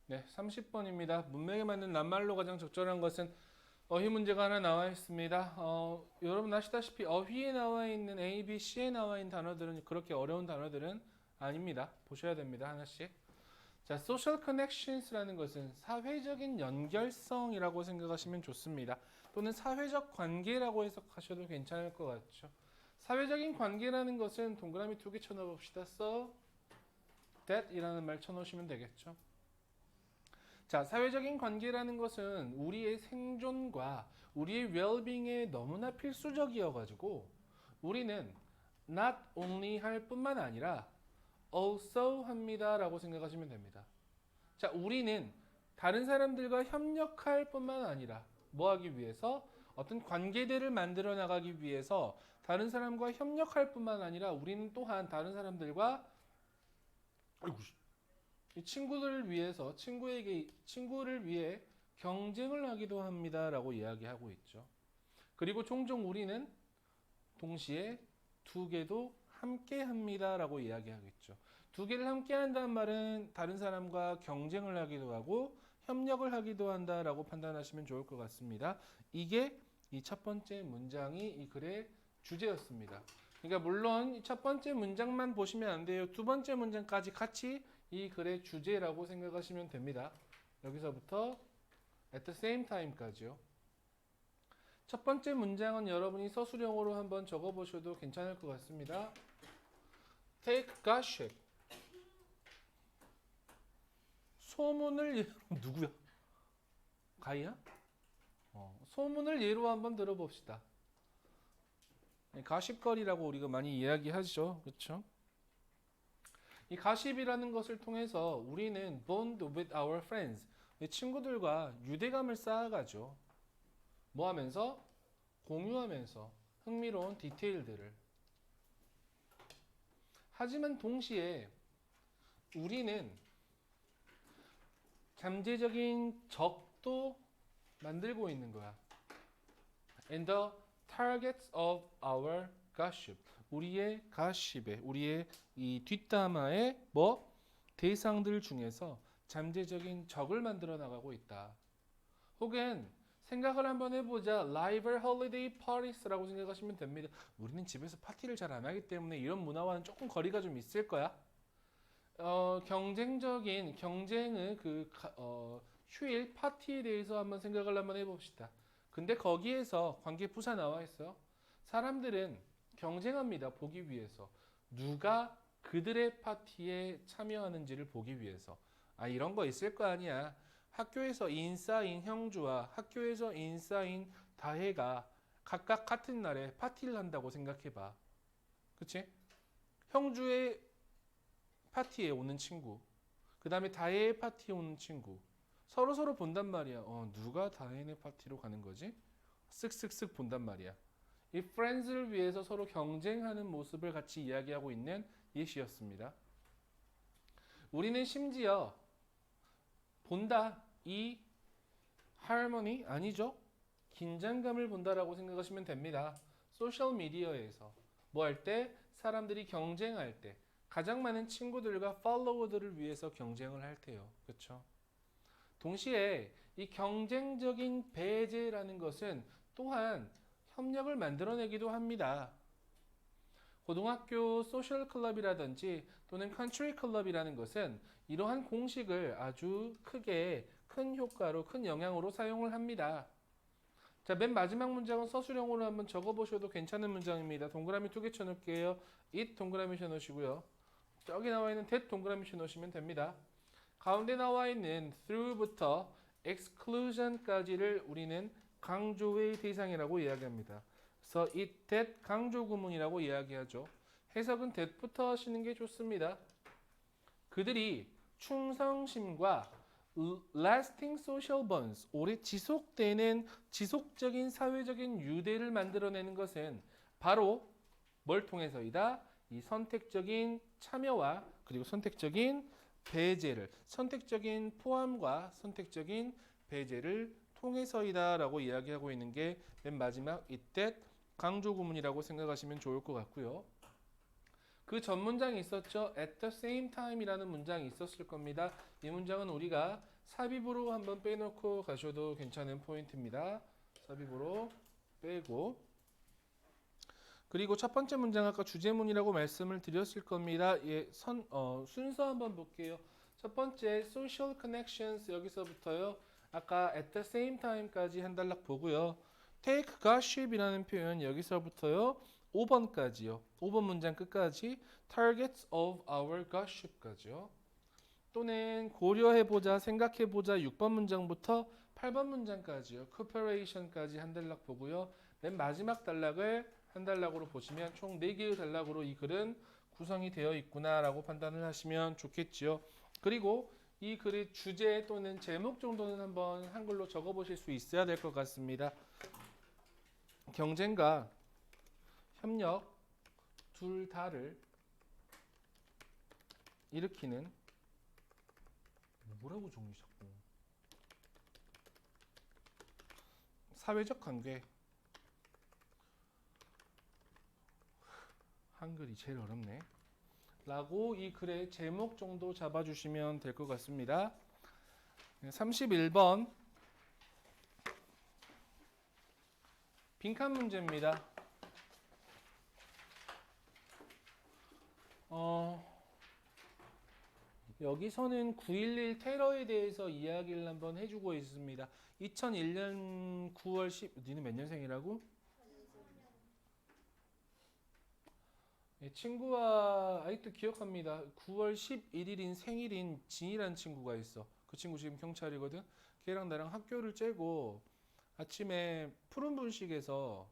네, 30번입니다. 문맥에 맞는 낱말로 가장 적절한 것은 어휘 문제가 하나 나와 있습니다. 여러분 아시다시피 어휘에 나와 있는 A, B, C에 나와 있는 단어들은 그렇게 어려운 단어들은 아닙니다. 보셔야 됩니다. 하나씩. 자, social connections라는 것은 사회적인 연결성이라고 생각하시면 좋습니다. 또는 사회적 관계라고 해석하셔도 괜찮을 것 같죠. 사회적인 관계라는 것은 동그라미 2개 쳐넣어봅시다. So, that 이라는 말 쳐놓으시면 되겠죠. 자, 사회적인 관계라는 것은 우리의 생존과 우리의 well-being에 너무나 필수적이어가지고 우리는 not only 할 뿐만 아니라 also 합니다라고 생각하시면 됩니다. 자, 우리는 다른 사람들과 협력할 뿐만 아니라 뭐 하기 위해서 어떤 관계들을 만들어 나가기 위해서 다른 사람과 협력할 뿐만 아니라 우리는 또한 다른 사람들과 아이고, 이 친구들을 위해서 친구를 위해 경쟁을 하기도 합니다라고 이야기하고 있죠. 그리고 종종 우리는 동시에 두 개도 함께 합니다라고 이야기하겠죠. 두 개를 함께 한다는 말은 다른 사람과 경쟁을 하기도 하고 협력을 하기도 한다라고 판단하시면 좋을 것 같습니다. 이게 이 첫 번째 문장이 이 글의 주제였습니다. 그러니까 물론 이 첫 번째 문장만 보시면 안 돼요. 두 번째 문장까지 같이 이 글의 주제라고 생각하시면 됩니다. 여기서부터 at the same time까지요. 첫 번째 문장은 여러분이 서술형으로 한번 적어보셔도 괜찮을 것 같습니다. Take gossip. 소문을 누구야? 가이야? 소문을 예로 한번 들어봅시다. 가십거리라고 우리가 많이 이야기하죠. 그렇죠? 이 가십이라는 것을 통해서 우리는 bond with our friends. 친구들과 유대감을 쌓아가죠. 뭐 하면서? 공유하면서 흥미로운 디테일들을. 하지만 동시에 우리는 잠재적인 적도 만들고 있는 거야. And the targets of our gossip. 우리의 가십에, 우리의 이 뒷담화의 뭐? 대상들 중에서 잠재적인 적을 만들어 나가고 있다. 혹은 생각을 한번 해보자. rival holiday parties라고 생각하시면 됩니다. 우리는 집에서 파티를 잘 안 하기 때문에 이런 문화와는 조금 거리가 좀 있을 거야. 경쟁적인 경쟁의 휴일 파티에 대해서 한번 생각을 한번 해봅시다. 근데 거기에서 관계 부사 나와 있어요. 사람들은 경쟁합니다. 보기 위해서. 누가 그들의 파티에 참여하는지를 보기 위해서. 아, 이런 거 있을 거 아니야. 학교에서 인싸인 형주와 학교에서 인싸인 다혜가 각각 같은 날에 파티를 한다고 생각해봐. 그치? 형주의 파티에 오는 친구, 그 다음에 다혜의 파티에 오는 친구, 서로 본단 말이야. 누가 다혜네 파티로 가는 거지? 쓱쓱쓱 본단 말이야. 이 프렌즈를 위해서 서로 경쟁하는 모습을 같이 이야기하고 있는 예시였습니다. 우리는 심지어 본다. 이 하모니 아니죠? 긴장감을 본다라고 생각하시면 됩니다. 소셜 미디어에서 뭐 할 때? 사람들이 경쟁할 때 가장 많은 친구들과 팔로워들을 위해서 경쟁을 할 때요. 그렇죠? 동시에 이 경쟁적인 배제라는 것은 또한 협력을 만들어내기도 합니다. 고등학교 소셜 클럽이라든지 또는 컨트리 클럽이라는 것은 이러한 공식을 아주 크게 큰 효과로 큰 영향으로 사용을 합니다. 자, 맨 마지막 문장은 서술형으로 한번 적어보셔도 괜찮은 문장입니다. 동그라미 2개 쳐놓을게요. it 동그라미 쳐놓으시고요. 저기 나와 있는 that 동그라미 쳐놓으시면 됩니다. 가운데 나와 있는 through부터 exclusion까지를 우리는 강조의 대상이라고 이야기합니다. 그래서 it, that 강조 구문이라고 이야기하죠. 해석은 that부터 하시는 게 좋습니다. 그들이 충성심과 lasting social bonds, 오래 지속되는 지속적인 사회적인 유대를 만들어내는 것은 바로 뭘 통해서이다? 이 선택적인 참여와 그리고 선택적인 배제를, 선택적인 포함과 선택적인 배제를 통해서이다 라고 이야기하고 있는 게 맨 마지막 이때 강조 구문이라고 생각하시면 좋을 것 같고요. 그 전 문장이 있었죠. At the same time 이라는 문장이 있었을 겁니다. 이 문장은 우리가 삽입으로 한번 빼놓고 가셔도 괜찮은 포인트입니다. 삽입으로 빼고 그리고 첫 번째 문장 아까 주제문이라고 말씀을 드렸을 겁니다. 예, 순서 한번 볼게요. 첫 번째 social connections 여기서부터요. 아까 at the same time까지 한 단락 보고요. take gossip이라는 표현 여기서부터요. 5번까지요. 5번 문장 끝까지 targets of our gossip까지요. 또는 고려해보자, 생각해보자 6번 문장부터 8번 문장까지요. cooperation까지 한 단락 보고요. 맨 마지막 단락을 한 단락으로 보시면 총 4개의 단락으로 이 글은 구성이 되어 있구나라고 판단을 하시면 좋겠지요. 그리고 이 글의 주제 또는 제목 정도는 한번 한글로 적어보실 수 있어야 될 것 같습니다. 경쟁과 협력 둘 다를 일으키는 뭐라고 정리 자꾸 사회적 관계 한글이 제일 어렵네 라고 이 글의 제목 정도 잡아주시면 될 것 같습니다. 31번 빈칸 문제입니다. 여기서는 9.11 테러에 대해서 이야기를 한번 해주고 있습니다. 2001년 9월 10... 니는 몇 년생이라고? 예, 친구와 아직도 기억합니다. 9월 11일인 생일인 진이라는 친구가 있어. 그 친구 지금 경찰이거든. 걔랑 나랑 학교를 째고 아침에 푸른 분식에서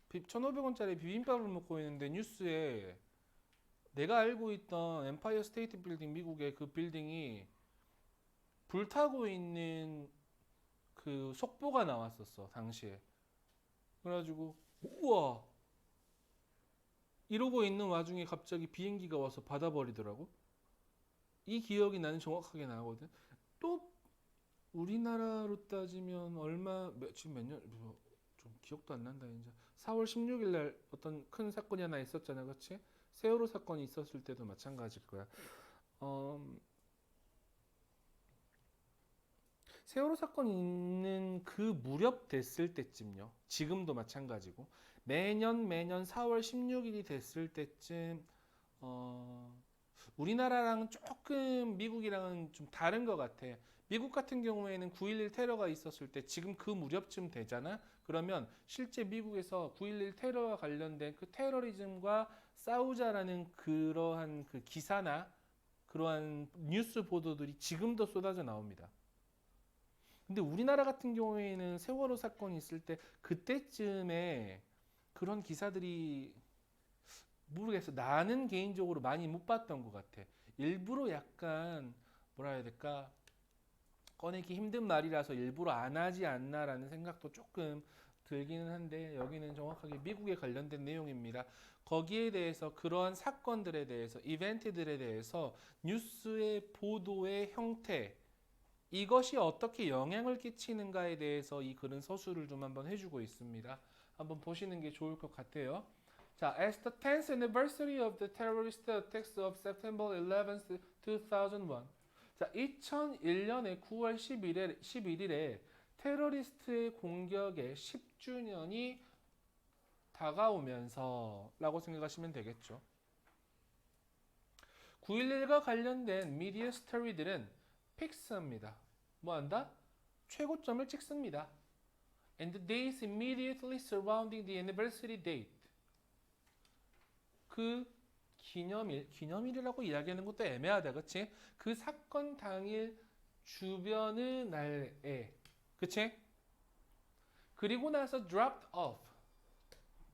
1,500원짜리 비빔밥을 먹고 있는데 뉴스에 내가 알고 있던 엠파이어 스테이트 빌딩 미국의 그 빌딩이 불타고 있는 그 속보가 나왔었어 당시에. 그래가지고 우와 이러고 있는 와중에 갑자기 비행기가 와서 받아버리더라고. 이 기억이 나는 정확하게 나거든. 또 우리나라로 따지면 지금 몇 년, 좀 기억도 안 난다 이제. 4월 16일 날 어떤 큰 사건이 하나 있었잖아, 그렇지? 세월호 사건이 있었을 때도 마찬가지일 거야. 세월호 사건이 있는 그 무렵 됐을 때쯤요. 지금도 마찬가지고 매년 4월 16일이 됐을 때쯤 우리나라랑 조금 미국이랑은 좀 다른 것 같아. 미국 같은 경우에는 9.11 테러가 있었을 때 지금 그 무렵쯤 되잖아. 그러면 실제 미국에서 9.11 테러와 관련된 그 테러리즘과 싸우자라는 그러한 그 기사나 그러한 뉴스 보도들이 지금도 쏟아져 나옵니다. 근데 우리나라 같은 경우에는 세월호 사건이 있을 때 그때쯤에 그런 기사들이 모르겠어. 나는 개인적으로 많이 못 봤던 것 같아. 일부러 약간 뭐라 해야 될까? 꺼내기 힘든 말이라서 일부러 안 하지 않나라는 생각도 조금 들기는 한데 여기는 정확하게 미국에 관련된 내용입니다. 거기에 대해서 그러한 사건들에 대해서 이벤트들에 대해서 뉴스의 보도의 형태 이것이 어떻게 영향을 끼치는가에 대해서 이 글은 서술을 좀 한번 해주고 있습니다. 한번 보시는 게 좋을 것 같아요. 자, as the 10th anniversary of the terrorist attacks of September 11th, 2001. 자, 2001년의 9월 11일에 테러리스트의 공격의 10주년이 다가오면서 라고 생각하시면 되겠죠. 9.11과 관련된 미디어 스토리들은 픽스합니다. 뭐한다? 최고점을 찍습니다. And the days immediately surrounding the anniversary date. 그 기념일이라고 이야기하는 것도 애매하다, 그치? 그 사건 당일 주변의 날에, 그치? 그리고 나서 dropped off,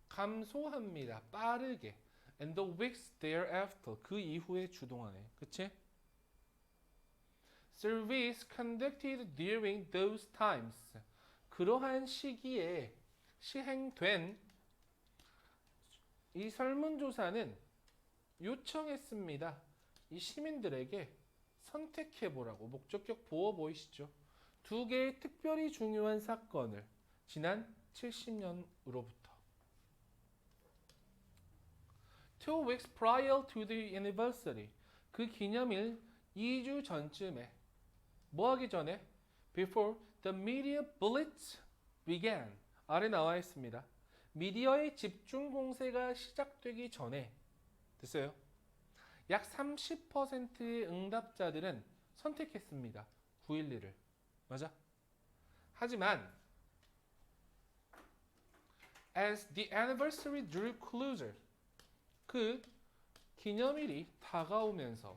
감소합니다. 빠르게. And the weeks thereafter, 그 이후에 주동하네, 그치? Surveys conducted during those times, 그러한 시기에 시행된 이 설문조사는 요청했습니다. 이 시민들에게 선택해보라고. 목적격 보어 보이시죠? 두 개의 특별히 중요한 사건을 지난 70년으로부터 2 weeks prior to the anniversary, 그 기념일 2주 전쯤에 뭐 하기 전에? Before the media blitz began. 아래 나와 있습니다. 미디어의 집중 공세가 시작되기 전에 됐어요. 약 30%의 응답자들은 선택했습니다. 9.11을. 맞아? 하지만 as the anniversary drew closer, 그 기념일이 다가오면서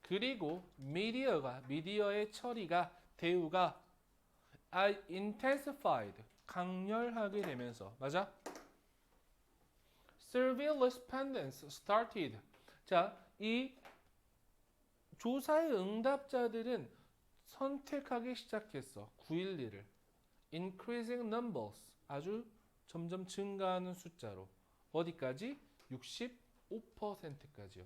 그리고 미디어의 처리가 대우가 intensified, 강렬하게 되면서 맞아? Survey respondents started. 자, 이 조사의 응답자들은 선택하기 시작했어. 9.11을. Increasing numbers. 아주 점점 증가하는 숫자로. 어디까지? 65%까지요.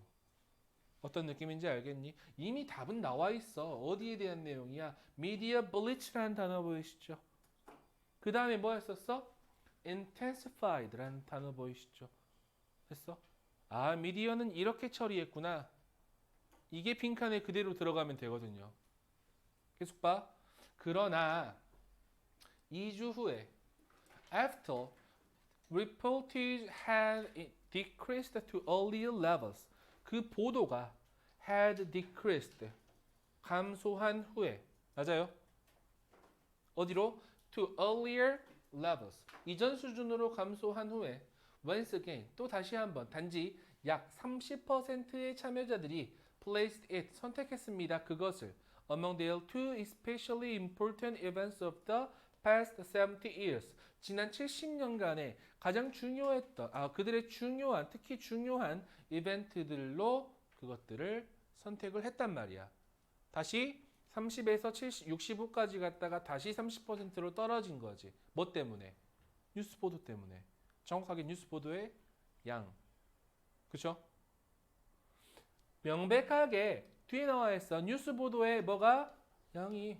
어떤 느낌인지 알겠니? 이미 답은 나와 있어. 어디에 대한 내용이야? Media blitz라는 단어 보이시죠? 그 다음에 뭐 했었어? intensified라는 단어 보이시죠? 했어? 아, 미디어는 이렇게 처리했구나. 이게 빈칸에 그대로 들어가면 되거든요. 계속 봐. 그러나 2주 후에 after reportage had decreased to earlier levels, 그 보도가 had decreased, 감소한 후에, 맞아요? 어디로? To earlier levels, 이전 수준으로 감소한 후에 once again, 또 다시 한번 단지 약 30%의 참여자들이 placed it, 선택했습니다. 그것을 among their two especially important events of the past 70 years, 지난 70년간의 가장 중요했던 그들의 중요한, 특히 중요한 이벤트들로 그것들을 선택을 했단 말이야. 다시 30에서 70, 65까지 갔다가 다시 30%로 떨어진 거지. 뭐 때문에? 뉴스 보도 때문에. 정확하게 뉴스 보도의 양. 그쵸? 명백하게 뒤에 나와 있어. 뉴스 보도의 뭐가? 양이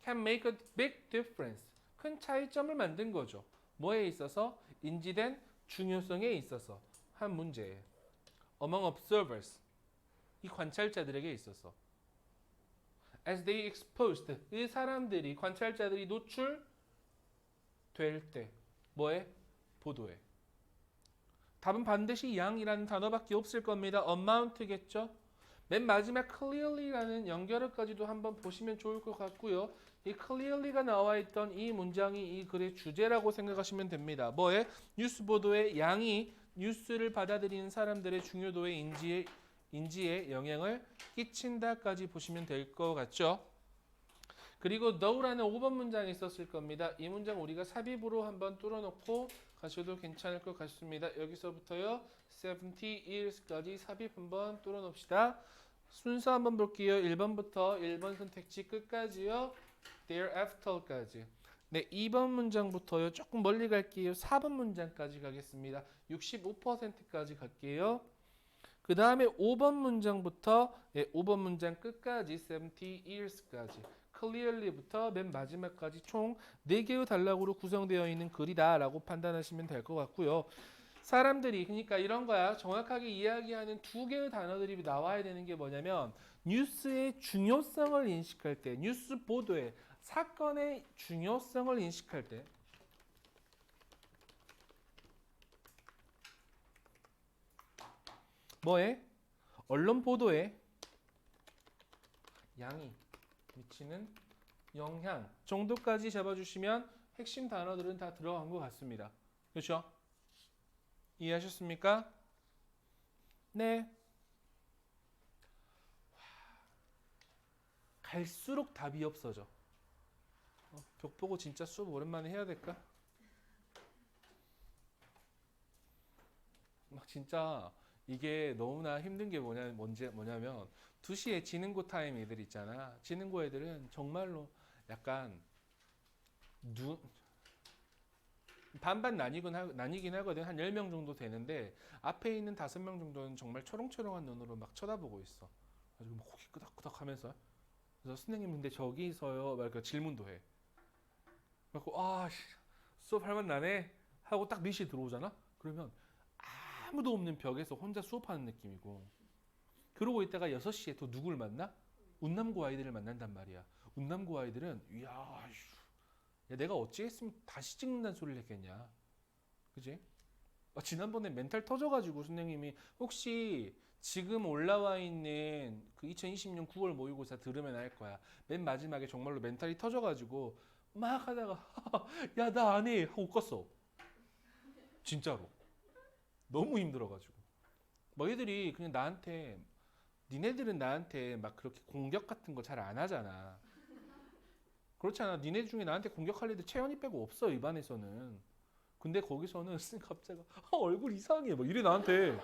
can make a big difference. 큰 차이점을 만든 거죠. 뭐에 있어서? 인지된 중요성에 있어서 한 문제에. Among observers. 이 관찰자들에게 있어서. As they exposed. 이 사람들이, 관찰자들이 노출될 때. 뭐에? 보도에. 답은 반드시 양이라는 단어밖에 없을 겁니다. amount겠죠? 맨 마지막 clearly라는 연결어까지도 한번 보시면 좋을 것 같고요. 이 clearly가 나와 있던 이 문장이 이 글의 주제라고 생각하시면 됩니다. 뭐에? 뉴스 보도의 양이 뉴스를 받아들이는 사람들의 중요도에 인지에 영향을 끼친다까지 보시면 될 것 같죠? 그리고 though라는 5번 문장이 있었을 겁니다. 이 문장 우리가 삽입으로 한번 뚫어놓고 가셔도 괜찮을 것 같습니다. 여기서부터요 70 years까지 삽입 한번 뚫어놓읍시다. 순서 한번 볼게요. 1번부터 1번 선택지 끝까지요. thereafter까지. 네, 2번 문장부터요. 조금 멀리 갈게요. 4번 문장까지 가겠습니다. 65%까지 갈게요. 그 다음에 5번 문장부터 5번 문장 끝까지 70 years까지. clearly부터 맨 마지막까지 총 4개의 단락으로 구성되어 있는 글이다라고 판단하시면 될 것 같고요. 사람들이 그러니까 이런 거야. 정확하게 이야기하는 2개의 단어들이 나와야 되는 게 뭐냐면 뉴스의 중요성을 인식할 때, 뉴스 보도의 사건의 중요성을 인식할 때 뭐에? 언론 보도에 양이 미치는 영향 정도까지 잡아주시면 핵심 단어들은 다 들어간 것 같습니다. 그렇죠? 이해하셨습니까? 네. 갈수록 답이 없어져. 벽 보고 진짜 수업 오랜만에 해야 될까? 막 진짜 이게 너무나 힘든 게 뭐냐면 2시에 지능고 타임 애들 있잖아. 지능고 애들은 정말로 약간 반반 나뉘긴 하거든. 한 10명 정도 되는데 앞에 있는 5명 정도는 정말 초롱초롱한 눈으로 막 쳐다보고 있어. 가지고 막 고개 끄덕끄덕 하면서 그래서 선생님 근데 저기서요 막 질문도 해. 그래갖고 수업 할 맛 나네 하고 딱 4시에 들어오잖아. 그러면 아무도 없는 벽에서 혼자 수업하는 느낌이고 그러고 있다가 6시에 또 누굴 만나? 운남고 아이들을 만난단 말이야. 운남고 아이들은 이야, 야, 내가 어찌했으면 다시 찍는다는 소리를 했겠냐. 그지? 지난번에 멘탈 터져가지고 선생님이 혹시 지금 올라와 있는 그 2020년 9월 모의고사 들으면 알 거야. 맨 마지막에 정말로 멘탈이 터져가지고 막 하다가 야, 나 안 해 하고 껐어. 진짜로. 너무 힘들어가지고. 뭐 애들이 그냥 나한테 니네들은 나한테 막 그렇게 공격 같은 거 잘 안 하잖아. 그렇잖아. 니네 중에 나한테 공격할 애들 채연이 빼고 없어, 이 반에서는. 근데 거기서는 갑자기 얼굴 이상해 막 이래 나한테.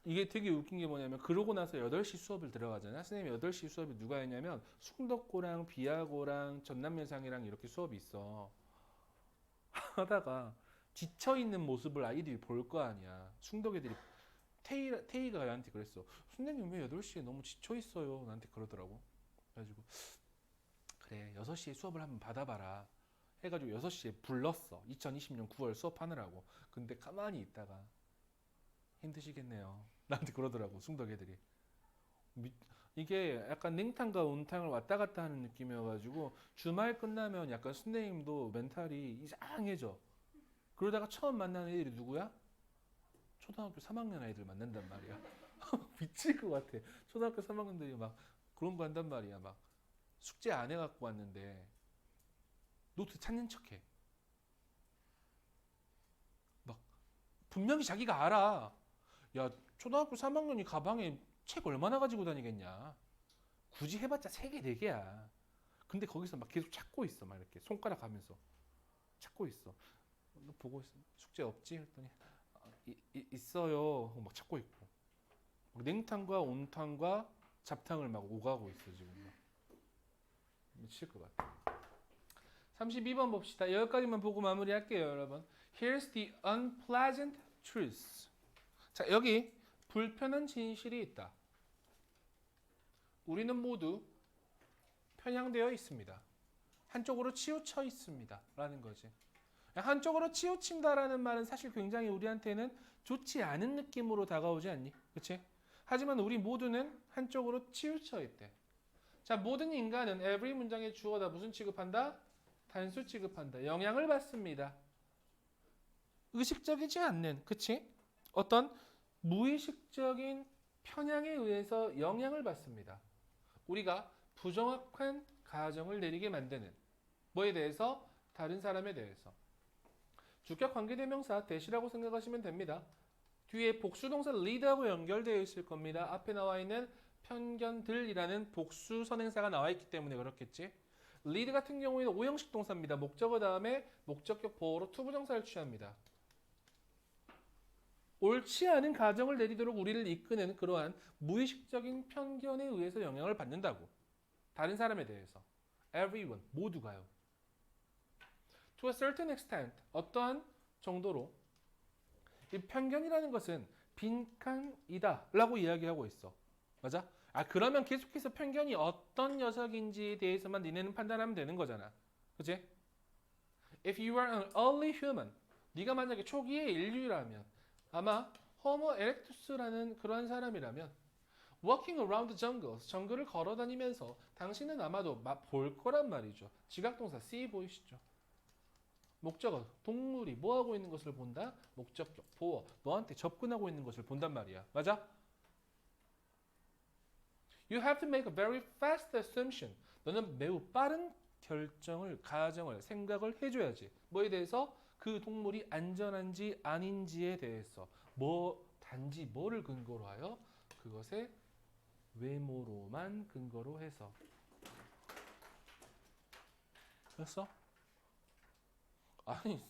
이게 되게 웃긴 게 뭐냐면 그러고 나서 8시 수업을 들어가잖아. 선생님이 8시 수업이 누가 했냐면 숭덕고랑 비아고랑 전남여상이랑 이렇게 수업이 있어. 하다가 지쳐있는 모습을 아이들이 볼 거 아니야. 숭덕 애들이 태희가 나한테 그랬어. 선생님 왜 8시에 너무 지쳐있어요? 나한테 그러더라고. 그래가지고 그래 6시에 수업을 한번 받아봐라 해가지고 6시에 불렀어. 2020년 9월 수업하느라고. 근데 가만히 있다가 힘드시겠네요. 나한테 그러더라고 숭덕 애들이. 이게 약간 냉탕과 온탕을 왔다 갔다 하는 느낌이어가지고 주말 끝나면 약간 선생님도 멘탈이 이상해져. 그러다가 처음 만나는 애들이 누구야? 초등학교 3학년 아이들 만난단 말이야. 미칠 것 같아. 초등학교 3학년들이 막 그런 거 한단 말이야. 막 숙제 안 해갖고 왔는데 노트 찾는 척해. 막 분명히 자기가 알아. 야, 초등학교 3학년이 가방에 책 얼마나 가지고 다니겠냐. 굳이 해봤자 3개, 4개야. 근데 거기서 막 계속 찾고 있어. 막 이렇게 손가락 하면서 찾고 있어. 너 보고 있어. 숙제 없지? 했더니 있어요. 막 찾고 있고. 냉탕과 온탕과 잡탕을 막 오가고 있어 지금. 막. 미칠 것 같아. 32번 봅시다. 여기까지만 보고 마무리할게요, 여러분. Here's the unpleasant truth. 자, 여기 불편한 진실이 있다. 우리는 모두 편향되어 있습니다. 한쪽으로 치우쳐 있습니다. 라는 거지. 한쪽으로 치우친다라는 말은 사실 굉장히 우리한테는 좋지 않은 느낌으로 다가오지 않니? 그치? 하지만 우리 모두는 한쪽으로 치우쳐 있대. 자, 모든 인간은 every 문장의 주어다 무슨 취급한다? 단수 취급한다. 영향을 받습니다. 의식적이지 않는, 그치? 어떤 무의식적인 편향에 의해서 영향을 받습니다. 우리가 부정확한 가정을 내리게 만드는 뭐에 대해서? 다른 사람에 대해서. 주격 관계대명사 대시라고 생각하시면 됩니다. 뒤에 복수동사 lead하고 연결되어 있을 겁니다. 앞에 나와 있는 편견들이라는 복수 선행사가 나와 있기 때문에 그렇겠지. lead 같은 경우에는 5형식 동사입니다. 목적어 다음에 목적격 보어로 투부정사를 취합니다. 옳지 않은 가정을 내리도록 우리를 이끄는 그러한 무의식적인 편견에 의해서 영향을 받는다고. 다른 사람에 대해서. everyone, 모두가요. To a certain extent, 어떠한 정도로 이 편견이라는 것은 빈칸이다 라고 이야기하고 있어. 맞아? 그러면 계속해서 편견이 어떤 녀석인지에 대해서만 니네는 판단하면 되는 거잖아. 그치? If you are an early human, 네가 만약에 초기의 인류라면 아마 호모 에렉투스라는 그러한 사람이라면 walking around the jungle, 정글을 걸어다니면서 당신은 아마도 볼 거란 말이죠. 지각동사 see 보이시죠? 목적어, 동물이 뭐하고 있는 것을 본다? 목적격, 보어, 너한테 접근하고 있는 것을 본단 말이야. 맞아? You have to make a very fast assumption. 너는 매우 빠른 결정을, 가정을, 생각을 해줘야지. 뭐에 대해서? 그 동물이 안전한지 아닌지에 대해서. 단지 뭐를 근거로 하여? 그것의 외모로만 근거로 해서. 됐어? 아니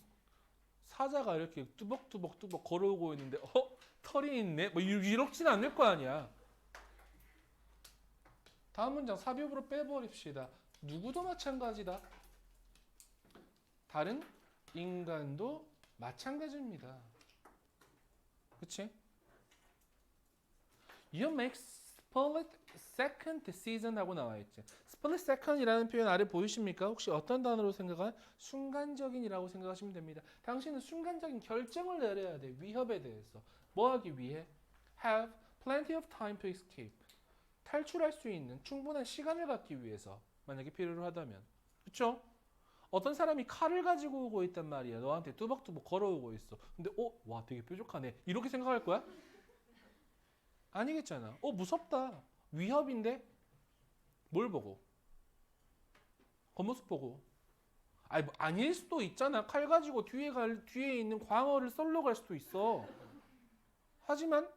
사자가 이렇게 뚜벅뚜벅 걸어오고 있는데 털이 있네? 뭐 이렇진 않을 거 아니야. 다음 문장 삽입으로 빼버립시다. 누구도 마찬가지다. 다른 인간도 마찬가지입니다. 그치? You make split second decision 하고 나와있지. split second이라는 표현 아래 보이십니까? 혹시 어떤 단어로 생각한? 순간적인이라고 생각하시면 됩니다. 당신은 순간적인 결정을 내려야 돼. 위협에 대해서. 뭐 하기 위해? have plenty of time to escape. 탈출할 수 있는 충분한 시간을 갖기 위해서 만약에 필요로 하다면. 그쵸? 어떤 사람이 칼을 가지고 오고 있단 말이야. 너한테 뚜벅뚜벅 걸어오고 있어. 근데 와 되게 뾰족하네. 이렇게 생각할 거야? 아니겠잖아. 무섭다. 위협인데? 뭘 보고? 겉모습 보고. 아니 뭐 아닐 수도 있잖아. 칼 가지고 뒤에 있는 광어를 썰러 갈 수도 있어. 하지만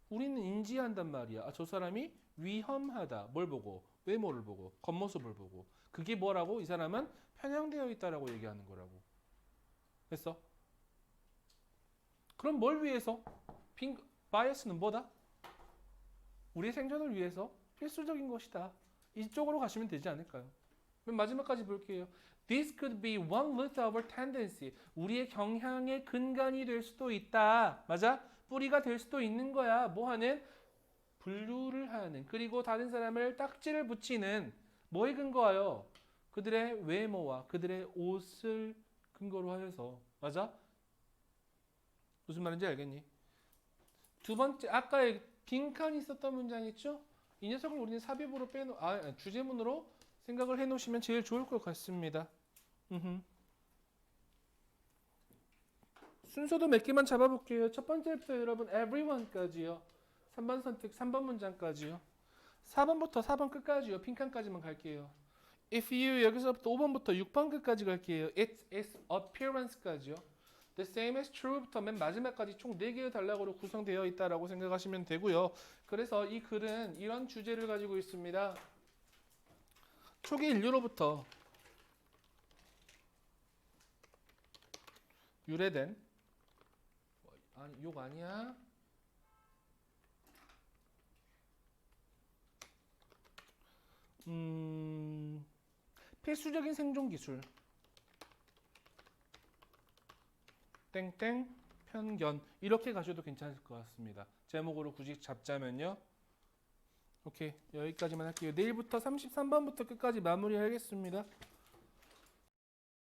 우리는 인지한단 말이야. 저 사람이 위험하다. 뭘 보고? 외모를 보고, 겉모습을 보고. 그게 뭐라고? 이 사람은 편향되어 있다라고 얘기하는 거라고. 됐어? 그럼 뭘 위해서? 바이어스는 뭐다? 우리의 생존을 위해서 필수적인 것이다. 이쪽으로 가시면 되지 않을까요? 맨 마지막까지 볼게요. This could be one root of our tendency. 우리의 경향의 근간이 될 수도 있다. 맞아? 뿌리가 될 수도 있는 거야. 뭐 하는? 분류를 하는. 그리고 다른 사람을 딱지를 붙이는. 뭐에 근거하여? 그들의 외모와 그들의 옷을 근거로 하여서. 맞아? 무슨 말인지 알겠니? 두 번째, 아까의 빈칸이 있었던 문장 있죠? 이 녀석을 우리는 삽입으로 주제문으로 생각을 해놓으시면 제일 좋을 것 같습니다. 순서도 몇 개만 잡아볼게요. 첫 번째부터 여러분 everyone까지요. 3번 선택, 3번 문장까지요. 4번부터 4번 끝까지요. 빈칸까지만 갈게요. If you 여기서부터 5번부터 6번 끝까지 갈게요. Its appearance까지요. The same as true부터 맨 마지막까지 총 4개의 단락으로 구성되어 있다라고 생각하시면 되고요. 그래서 이 글은 이런 주제를 가지고 있습니다. 초기 인류로부터 유래된 아니 욕 아니야? 필수적인 생존 기술 땡땡 편견 이렇게 가셔도 괜찮을 것 같습니다. 제목으로 굳이 잡자면요. 오케이 여기까지만 할게요. 내일부터 33번부터 끝까지 마무리하겠습니다.